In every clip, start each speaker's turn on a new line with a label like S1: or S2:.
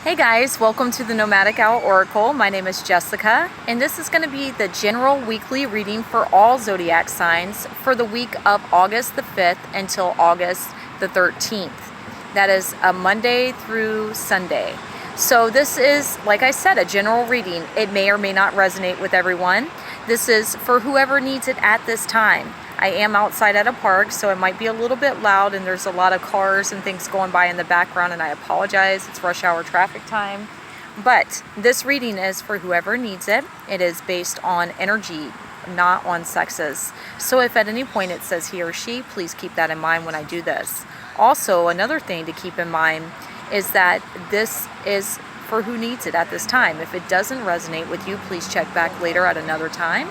S1: Hey guys, welcome to the Nomadic Owl Oracle. My name is Jessica, and this is going to be the general weekly reading for all zodiac signs for the week of August the 5th until August the 13th. That is a Monday through Sunday. So this is, like I said, a general reading. It may or may not resonate with everyone. This is for whoever needs it at this time. I am outside at a park, so it might be a little bit loud and there's a lot of cars and things going by in the background, and I apologize. It's rush hour traffic time. But this reading is for whoever needs it. It is based on energy, not on sexes. So if at any point it says he or she, please keep that in mind when I do this. Also, another thing to keep in mind is that this is for who needs it at this time. If it doesn't resonate with you, please check back later at another time,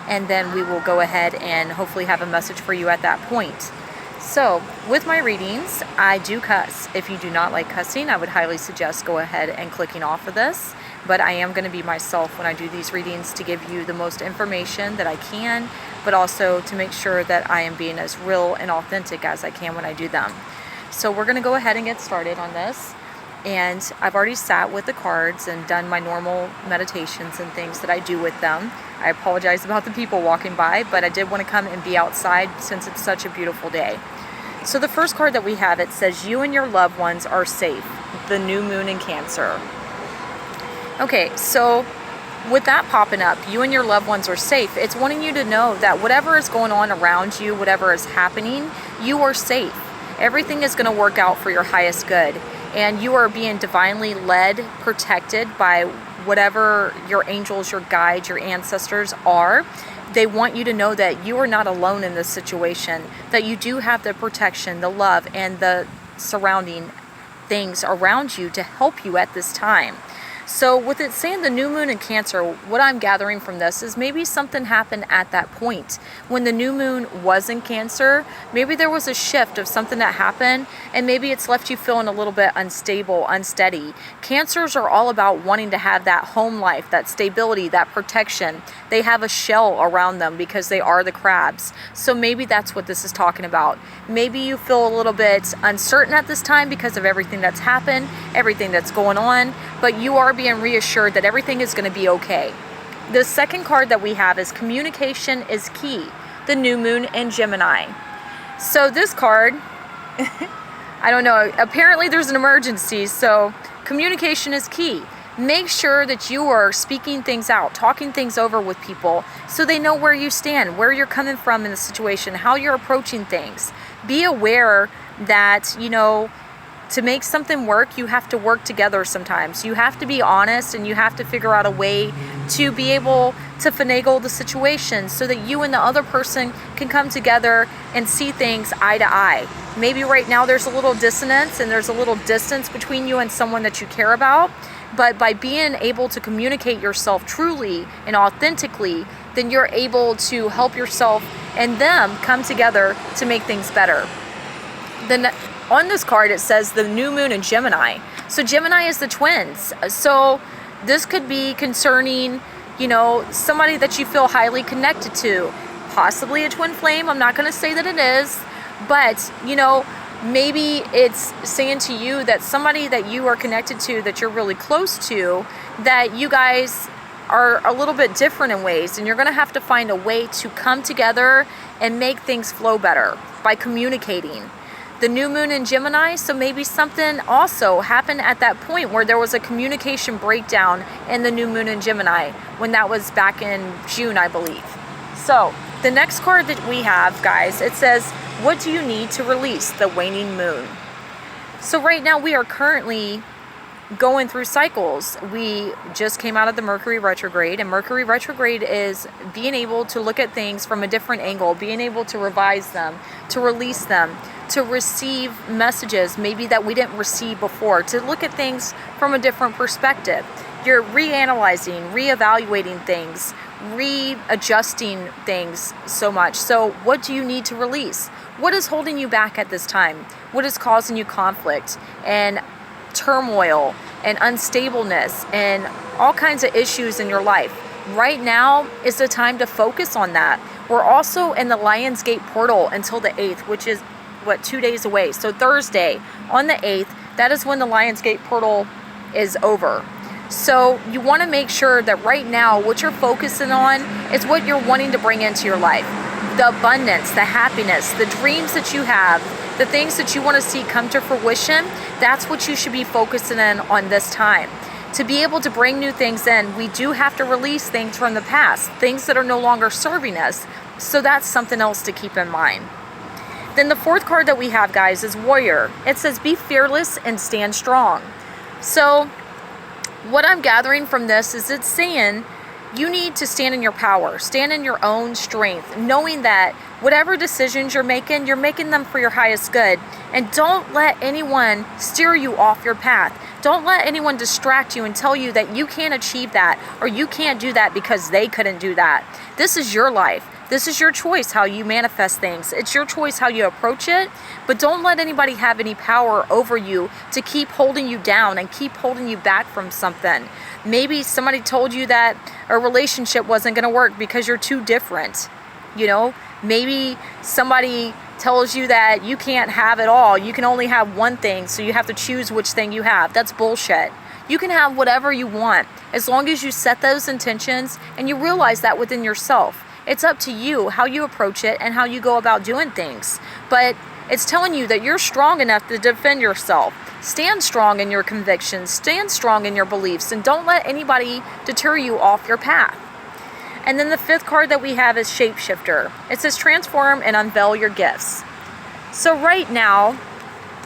S1: and then we will go ahead and hopefully have a message for you at that point. So with my readings, I do cuss. If you do not like cussing, I would highly suggest go ahead and clicking off of this. But I am going to be myself when I do these readings to give you the most information that I can, but also to make sure that I am being as real and authentic as I can when I do them. So we're going to go ahead and get started on this. And I've already sat with the cards and done my normal meditations and things that I do with them. I apologize about the people walking by, but I did want to come and be outside since it's such a beautiful day. So the first card that we have, it says, you and your loved ones are safe. The new moon in Cancer. Okay, so with that popping up, you and your loved ones are safe. It's wanting you to know that whatever is going on around you, whatever is happening, you are safe. Everything is going to work out for your highest good. And you are being divinely led, protected by whatever your angels, your guides, your ancestors are. They want you to know that you are not alone in this situation, that you do have the protection, the love, and the surrounding things around you to help you at this time. So with it saying the new moon in Cancer, what I'm gathering from this is maybe something happened at that point. When the new moon was in Cancer, maybe there was a shift of something that happened, and maybe it's left you feeling a little bit unstable, unsteady. Cancers are all about wanting to have that home life, that stability, that protection. They have a shell around them because they are the crabs. So maybe that's what this is talking about. Maybe you feel a little bit uncertain at this time because of everything that's happened, everything that's going on, but you are being reassured that everything is going to be okay. The second card that we have is communication is key. The new moon in Gemini. So this card, I don't know, apparently there's an emergency, so communication is key. Make sure that you are speaking things out, talking things over with people so they know where you stand, where you're coming from in the situation, how you're approaching things. Be aware that, to make something work, you have to work together sometimes. You have to be honest, and you have to figure out a way to be able to finagle the situation so that you and the other person can come together and see things eye to eye. Maybe right now there's a little dissonance and there's a little distance between you and someone that you care about, but by being able to communicate yourself truly and authentically, then you're able to help yourself and them come together to make things better. On this card, it says the new moon in Gemini. So Gemini is the twins. So this could be concerning, somebody that you feel highly connected to, possibly a twin flame. I'm not going to say that it is, but, maybe it's saying to you that somebody that you are connected to, that you're really close to, that you guys are a little bit different in ways, and you're going to have to find a way to come together and make things flow better by communicating. The new moon in Gemini, so maybe something also happened at that point where there was a communication breakdown in the new moon in Gemini, when that was back in June, I believe. So the next card that we have, guys, it says, what do you need to release? The waning moon. So right now we are currently going through cycles. We just came out of the Mercury retrograde, and Mercury retrograde is being able to look at things from a different angle, being able to revise them, to release them, to receive messages maybe that we didn't receive before, to look at things from a different perspective. You're reanalyzing, reevaluating things, readjusting things so much. So what do you need to release? What is holding you back at this time? What is causing you conflict and turmoil and unstableness and all kinds of issues in your life? Right now is the time to focus on that. We're also in the Lionsgate portal until the 8th, which is 2 days away. So Thursday on the 8th, that is when the Lionsgate portal is over. So you want to make sure that right now what you're focusing on is what you're wanting to bring into your life. The abundance, the happiness, the dreams that you have, the things that you want to see come to fruition, that's what you should be focusing in on this time. To be able to bring new things in, we do have to release things from the past, things that are no longer serving us. So that's something else to keep in mind. Then the fourth card that we have, guys, is Warrior. It says, be fearless and stand strong. So what I'm gathering from this is it's saying you need to stand in your power, stand in your own strength, knowing that whatever decisions you're making them for your highest good. And don't let anyone steer you off your path. Don't let anyone distract you and tell you that you can't achieve that or you can't do that because they couldn't do that. This is your life. This is your choice how you manifest things. It's your choice how you approach it, but don't let anybody have any power over you to keep holding you down and keep holding you back from something. Maybe somebody told you that a relationship wasn't going to work because you're too different. You know, maybe somebody tells you that you can't have it all. You can only have one thing, so you have to choose which thing you have. That's bullshit. You can have whatever you want as long as you set those intentions and you realize that within yourself. It's up to you how you approach it and how you go about doing things. But it's telling you that you're strong enough to defend yourself. Stand strong in your convictions. Stand strong in your beliefs. And don't let anybody deter you off your path. And then the fifth card that we have is Shapeshifter. It says transform and unveil your gifts. So right now,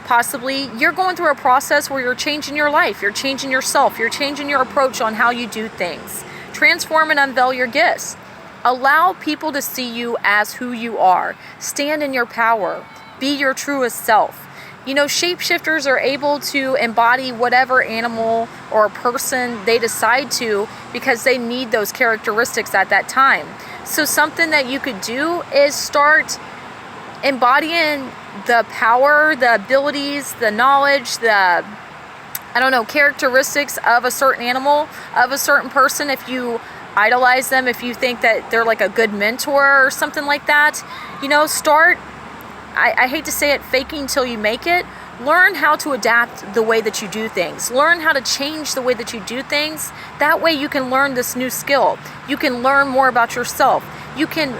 S1: possibly you're going through a process where you're changing your life. You're changing yourself. You're changing your approach on how you do things. Transform and unveil your gifts. Allow people to see you as who you are. Stand in your power. Be your truest self. You know, shapeshifters are able to embody whatever animal or person they decide to because they need those characteristics at that time. So something that you could do is start embodying the power, the abilities, the knowledge, the characteristics of a certain animal, of a certain person. If you idolize them, if you think that they're like a good mentor or something like that, you know, start, I hate to say it, faking till you make it. Learn how to adapt the way that you do things. Learn how to change the way that you do things. That way you can learn this new skill. You can learn more about yourself. You can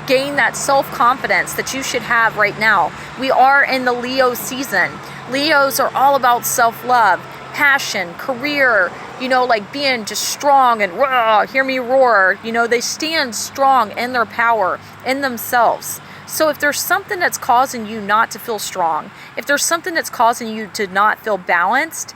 S1: gain that self-confidence that you should have right now. We are in the Leo season. Leos are all about self-love, passion, career, you know, like being just strong and raw, hear me roar. You know, they stand strong in their power, in themselves. So if there's something that's causing you not to feel strong, if there's something that's causing you to not feel balanced,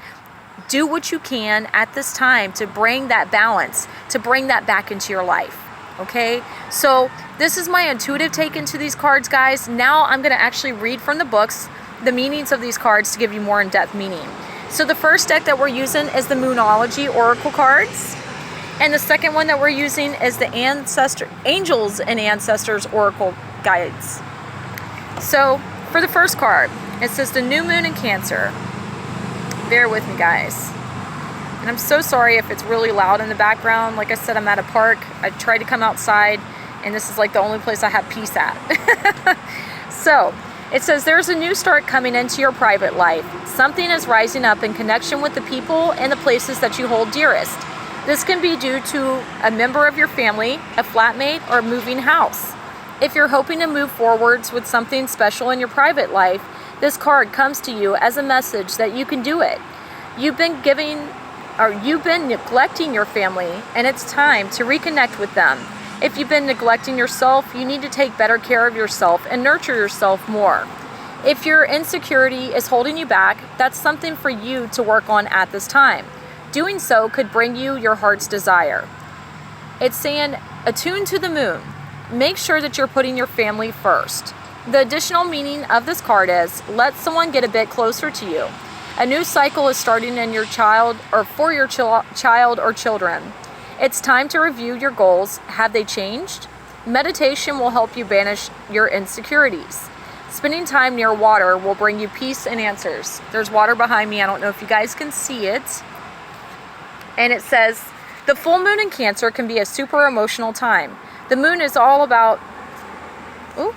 S1: do what you can at this time to bring that balance, to bring that back into your life. Okay, so this is my intuitive take into these cards, guys. Now I'm going to actually read from the books the meanings of these cards to give you more in-depth meaning. So the first deck that we're using is the Moonology Oracle cards. And the second one that we're using is the Angels and Ancestors Oracle Guides. So for the first card, it says the New Moon in Cancer. Bear with me, guys. And I'm so sorry if it's really loud in the background. Like I said, I'm at a park. I tried to come outside, and this is like the only place I have peace at. So it says there's a new start coming into your private life. Something is rising up in connection with the people and the places that you hold dearest. This can be due to a member of your family, a flatmate, or a moving house. If you're hoping to move forwards with something special in your private life, this card comes to you as a message that you can do it. You've been neglecting your family, and it's time to reconnect with them. If you've been neglecting yourself, you need to take better care of yourself and nurture yourself more. If your insecurity is holding you back, that's something for you to work on at this time. Doing so could bring you your heart's desire. It's saying, attune to the moon. Make sure that you're putting your family first. The additional meaning of this card is, let someone get a bit closer to you. A new cycle is starting in your child or for your child or children. It's time to review your goals. Have they changed? Meditation will help you banish your insecurities. Spending time near water will bring you peace and answers. There's water behind me. I don't know if you guys can see it. And it says, the full moon in Cancer can be a super emotional time. The moon is all about... Ooh.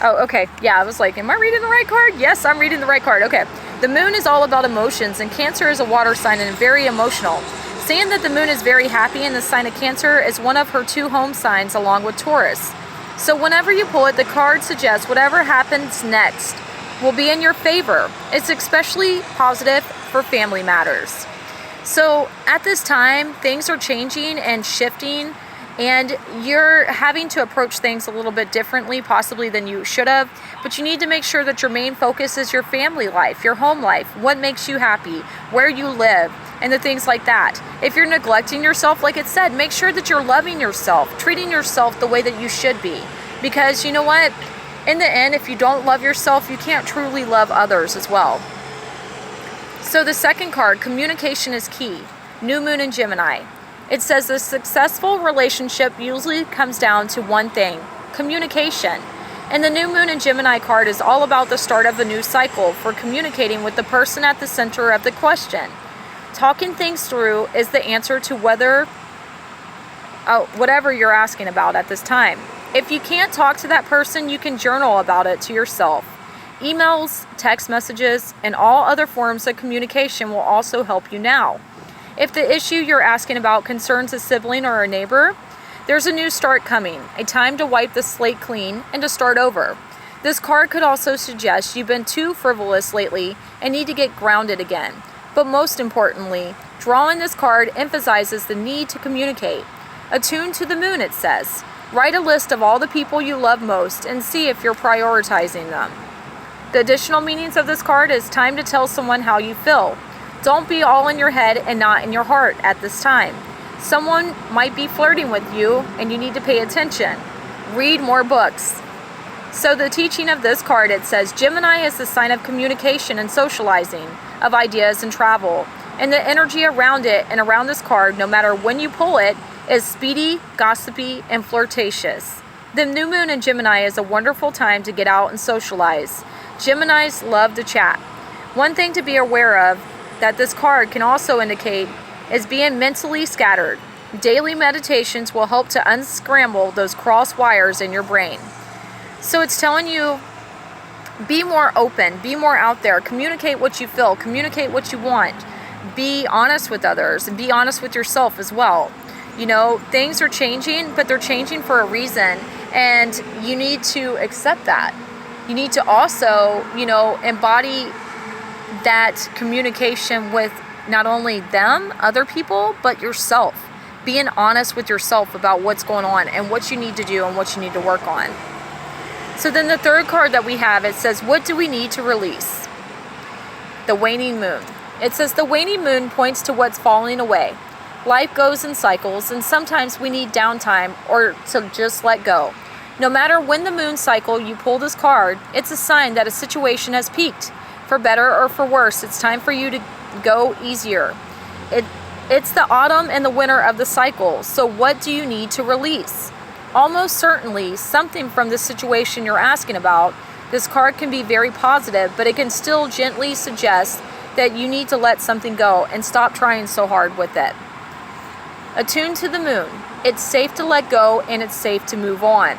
S1: Oh, okay. Yeah, I was like, am I reading the right card? Yes, I'm reading the right card. Okay. The moon is all about emotions, and Cancer is a water sign and very emotional. Saying that the moon is very happy in the sign of Cancer is one of her 2 home signs along with Taurus. So whenever you pull it, the card suggests whatever happens next will be in your favor. It's especially positive for family matters. So at this time, things are changing and shifting, and you're having to approach things a little bit differently possibly than you should have, but you need to make sure that your main focus is your family life, your home life, what makes you happy, where you live, and the things like that. If you're neglecting yourself, like it said, make sure that you're loving yourself, treating yourself the way that you should be, because you know what? In the end, if you don't love yourself, you can't truly love others as well. So the second card, communication is key. New moon in Gemini. It says a successful relationship usually comes down to one thing, communication. And the new moon in Gemini card is all about the start of a new cycle for communicating with the person at the center of the question. Talking things through is the answer to whatever you're asking about at this time. If you can't talk to that person, you can journal about it to yourself. Emails, text messages, and all other forms of communication will also help you now. If the issue you're asking about concerns a sibling or a neighbor, there's a new start coming, a time to wipe the slate clean and to start over. This card could also suggest you've been too frivolous lately and need to get grounded again. But most importantly, drawing this card emphasizes the need to communicate. Attuned to the moon, it says. Write a list of all the people you love most and see if you're prioritizing them. The additional meanings of this card is time to tell someone how you feel. Don't be all in your head and not in your heart at this time. Someone might be flirting with you and you need to pay attention. Read more books. So the teaching of this card, it says Gemini is the sign of communication and socializing, of ideas and travel. And the energy around it and around this card, no matter when you pull it, is speedy, gossipy, and flirtatious. The new moon in Gemini is a wonderful time to get out and socialize. Geminis love to chat. One thing to be aware of that this card can also indicate is being mentally scattered. Daily meditations will help to unscramble those cross wires in your brain. So it's telling you, be more open, be more out there, communicate what you feel, communicate what you want, be honest with others, and be honest with yourself as well. You know, things are changing, but they're changing for a reason, and you need to accept that. You need to also, embody that communication with not only them, other people, but yourself. Being honest with yourself about what's going on and what you need to do and what you need to work on. So then the third card that we have, it says, what do we need to release? The waning moon. It says the waning moon points to what's falling away. Life goes in cycles, and sometimes we need downtime or to just let go. No matter when the moon cycle you pull this card, it's a sign that a situation has peaked. For better or for worse, it's time for you to go easier. It's the autumn and the winter of the cycle, so what do you need to release? Almost certainly something from the situation you're asking about. This card can be very positive, but it can still gently suggest that you need to let something go and stop trying so hard with it. Attuned to the moon. It's safe to let go and it's safe to move on.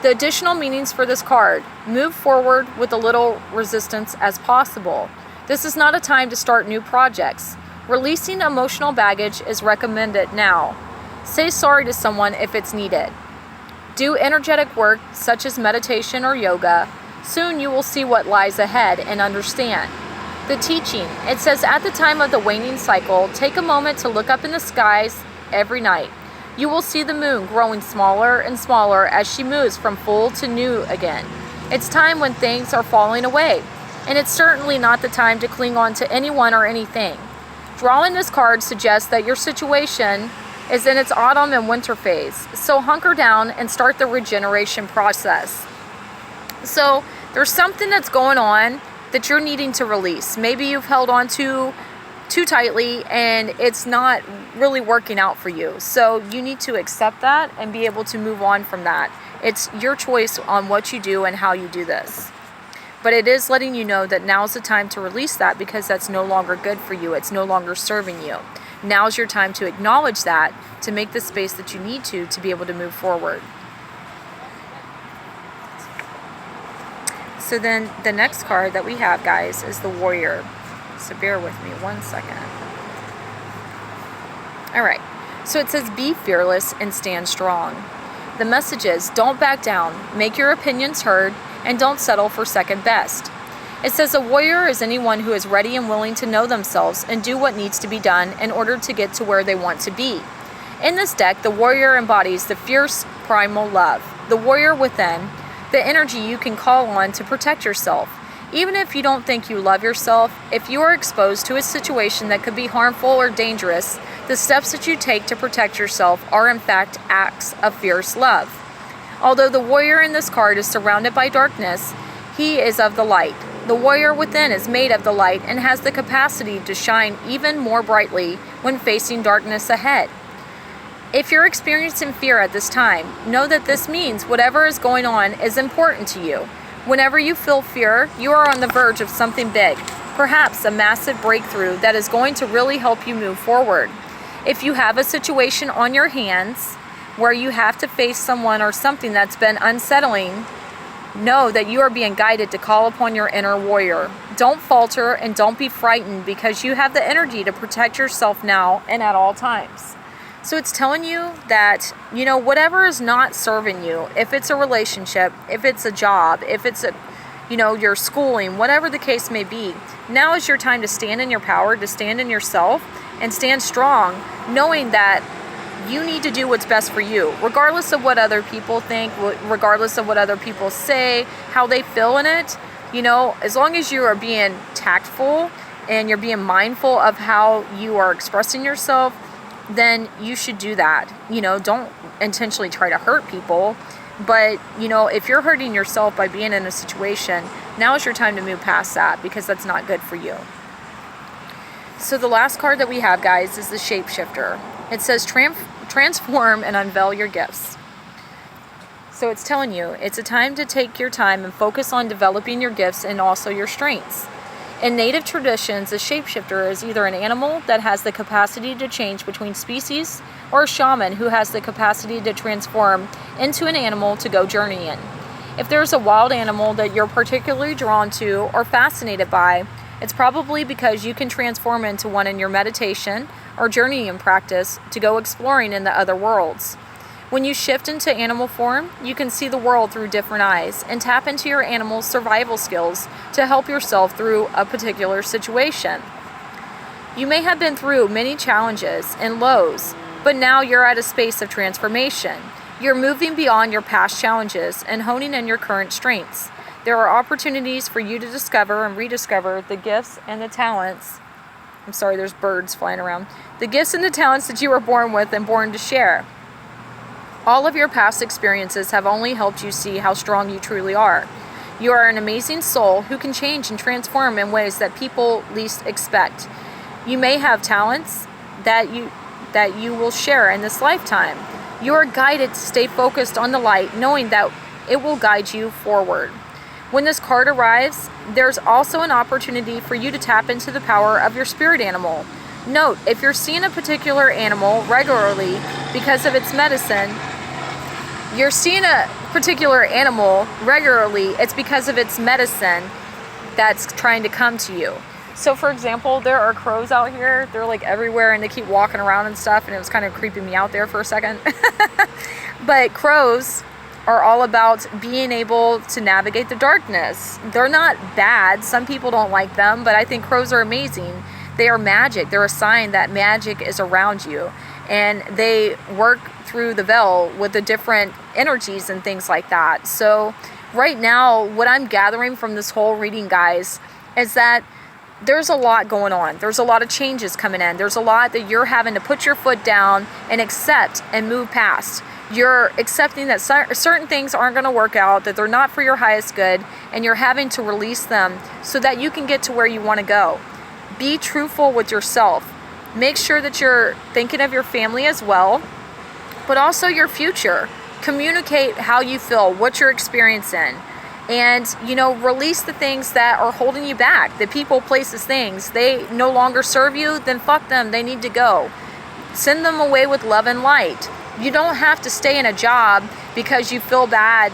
S1: The additional meanings for this card: move forward with a little resistance as possible. This is not a time to start new projects. Releasing emotional baggage is recommended now. Say sorry to someone if it's needed. Do energetic work such as meditation or yoga. Soon you will see what lies ahead and understand. The teaching. It says at the time of the waning cycle, take a moment to look up in the skies every night. You will see the moon growing smaller and smaller as she moves from full to new again. It's time when things are falling away, and it's certainly not the time to cling on to anyone or anything. Drawing this card suggests that your situation is in its autumn and winter phase, so hunker down and start the regeneration process. So there's something that's going on that you're needing to release. Maybe you've held on to too tightly and it's not really working out for you. So you need to accept that and be able to move on from that. It's your choice on what you do and how you do this. But it is letting you know that now's the time to release that because that's no longer good for you. It's no longer serving you. Now's your time to acknowledge that, to make the space that you need to be able to move forward. So then the next card that we have, guys, is the Warrior. So bear with me 1 second. All right. So it says, be fearless and stand strong. The message is, don't back down, make your opinions heard, and don't settle for second best. It says a warrior is anyone who is ready and willing to know themselves and do what needs to be done in order to get to where they want to be. In this deck, the warrior embodies the fierce primal love, the warrior within, the energy you can call on to protect yourself. Even if you don't think you love yourself, if you are exposed to a situation that could be harmful or dangerous, the steps that you take to protect yourself are in fact acts of fierce love. Although the warrior in this card is surrounded by darkness, he is of the light. The warrior within is made of the light and has the capacity to shine even more brightly when facing darkness ahead. If you're experiencing fear at this time, know that this means whatever is going on is important to you. Whenever you feel fear, you are on the verge of something big, perhaps a massive breakthrough that is going to really help you move forward. If you have a situation on your hands where you have to face someone or something that's been unsettling, know that you are being guided to call upon your inner warrior. Don't falter and don't be frightened, because you have the energy to protect yourself now and at all times. So it's telling you that, whatever is not serving you, if it's a relationship, if it's a job, if it's your schooling, whatever the case may be, now is your time to stand in your power, to stand in yourself and stand strong, knowing that you need to do what's best for you, regardless of what other people think, regardless of what other people say, how they feel in it. As long as you are being tactful and you're being mindful of how you are expressing yourself, then you should do that. Don't intentionally try to hurt people, but if you're hurting yourself by being in a situation, now is your time to move past that, because that's not good for you. So the last card that we have, guys, is the Shapeshifter. It says transform and unveil your gifts. So it's telling you it's a time to take your time and focus on developing your gifts and also your strengths. In native traditions, a shapeshifter is either an animal that has the capacity to change between species, or a shaman who has the capacity to transform into an animal to go journeying. If there's a wild animal that you're particularly drawn to or fascinated by, it's probably because you can transform into one in your meditation or journeying practice to go exploring in the other worlds. When you shift into animal form, you can see the world through different eyes and tap into your animal's survival skills to help yourself through a particular situation. You may have been through many challenges and lows, but now you're at a space of transformation. You're moving beyond your past challenges and honing in your current strengths. There are opportunities for you to discover and rediscover the gifts and the talents. I'm sorry, there's birds flying around. The gifts and the talents that you were born with and born to share. All of your past experiences have only helped you see how strong you truly are. You are an amazing soul who can change and transform in ways that people least expect. You may have talents that you will share in this lifetime. You are guided to stay focused on the light, knowing that it will guide you forward. When this card arrives, there's also an opportunity for you to tap into the power of your spirit animal. Note, if you're seeing a particular animal regularly because of its medicine, it's because of its medicine that's trying to come to you. So for example, there are crows out here. They're like everywhere and they keep walking around and stuff, and it was kind of creeping me out there for a second. But crows are all about being able to navigate the darkness. They're not bad. Some people don't like them, but I think crows are amazing. They are magic. They're a sign that magic is around you, and they work through the veil with the different energies and things like that. So right now, what I'm gathering from this whole reading, guys, is that there's a lot going on. There's a lot of changes coming in. There's a lot that you're having to put your foot down and accept and move past. You're accepting that certain things aren't going to work out, that they're not for your highest good, and you're having to release them so that you can get to where you want to go. Be truthful with yourself. Make sure that you're thinking of your family as well, but also your future. Communicate how you feel, what you're experiencing, and release the things that are holding you back. The people, places, things, they no longer serve you, then fuck them. They need to go. Send them away with love and light. You don't have to stay in a job because you feel bad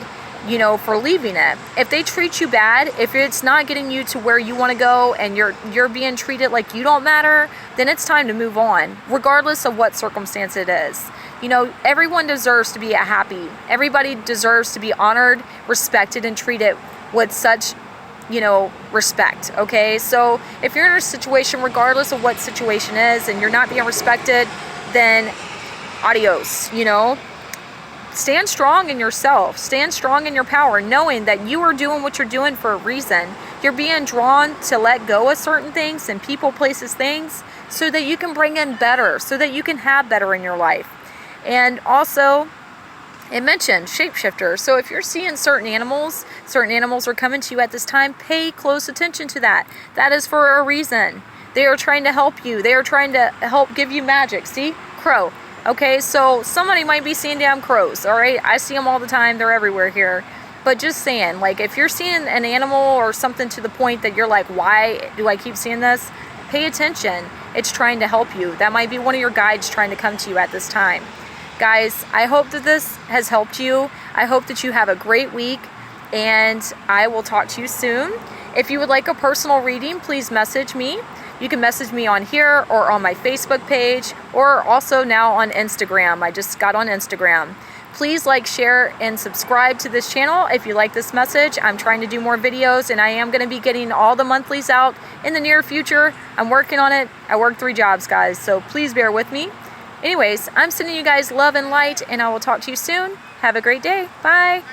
S1: for leaving it. If they treat you bad, if it's not getting you to where you want to go and you're being treated like you don't matter, then it's time to move on, regardless of what circumstance it is. Everyone deserves to be happy. Everybody deserves to be honored, respected, and treated with such, respect, okay? So if you're in a situation, regardless of what situation is, and you're not being respected, then adios, Stand strong in yourself. Stand strong in your power, knowing that you are doing what you're doing for a reason. You're being drawn to let go of certain things and people, places, things, so that you can bring in better, so that you can have better in your life. And also, it mentioned shapeshifters. So if you're seeing certain animals are coming to you at this time, pay close attention to that. That is for a reason. They are trying to help you. They are trying to help give you magic. See? Crow. Okay, so somebody might be seeing damn crows, all right? I see them all the time. They're everywhere here. But just saying, if you're seeing an animal or something to the point that you're like, why do I keep seeing this? Pay attention. It's trying to help you. That might be one of your guides trying to come to you at this time. Guys, I hope that this has helped you. I hope that you have a great week, and I will talk to you soon. If you would like a personal reading, please message me. You can message me on here or on my Facebook page, or also now on Instagram. I just got on Instagram. Please like, share, and subscribe to this channel if you like this message. I'm trying to do more videos, and I am going to be getting all the monthlies out in the near future. I'm working on it. I work 3 jobs, guys, so please bear with me. Anyways, I'm sending you guys love and light, and I will talk to you soon. Have a great day. Bye.